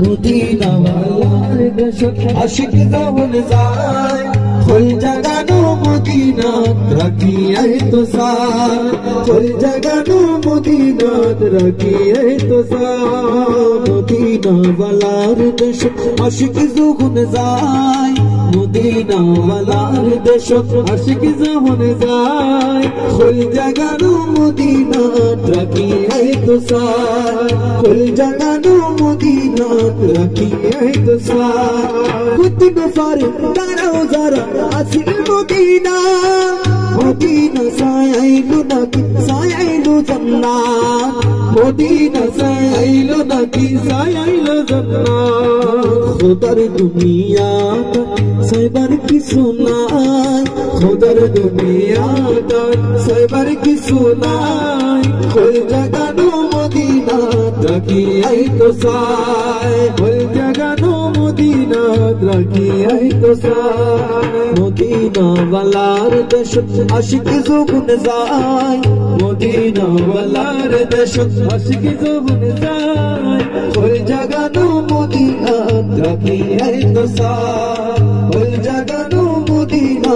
Medina ওয়ালার দেশত আশিক যখন যায় ফুল জাগানো মদিনাত রাখিয়াই তো সার ফুল জাগানো মদিনাত রাখিয়াই তো সার মদিনা ওয়ালার দেশত আশিক যখন যায় মদিনা ওয়ালার দেশত আশিক যখন যায় ফুল জাগানো মদিনাত রাখিয়াই তো সার ফুল জাগানো মদিনাত রাখিয়াই তো সার কুতুব ফারে তারাও যারা আসিল মদিনা মদিনা সায়াইলো নাকি সায়াইলো জান্নাত মদিনা সায়াইলো নাকি সায়াইলো জান্নাত খোদার দুনিয়াটা সাইবার কি সুনাই খোদার দুনিয়াটা সাইবার কি সুনাই ফুল জাগানো মদিনা রাখিয়াই তো সায় ফুল জাগানো মদিনা রাখিয়াই তো সায় মদিনা ওয়ালার দেশত আশিক যখন যায় মদিনা ওয়ালার দেশত আশিক যখন যায় ফুল জাগানো মদিনা রাখিয়াই তো সায় ফুল জাগানো মদিনা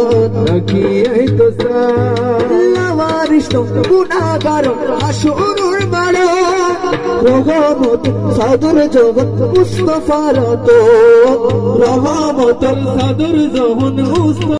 রাখিয়াই তো সায় লাওয়ারিশ তো গুনাহগার হাসুরুর বাড়ো রহমত সাদর জগৎ মুস্তাফার তো রহমত সাদর জগৎ মুস্তাফা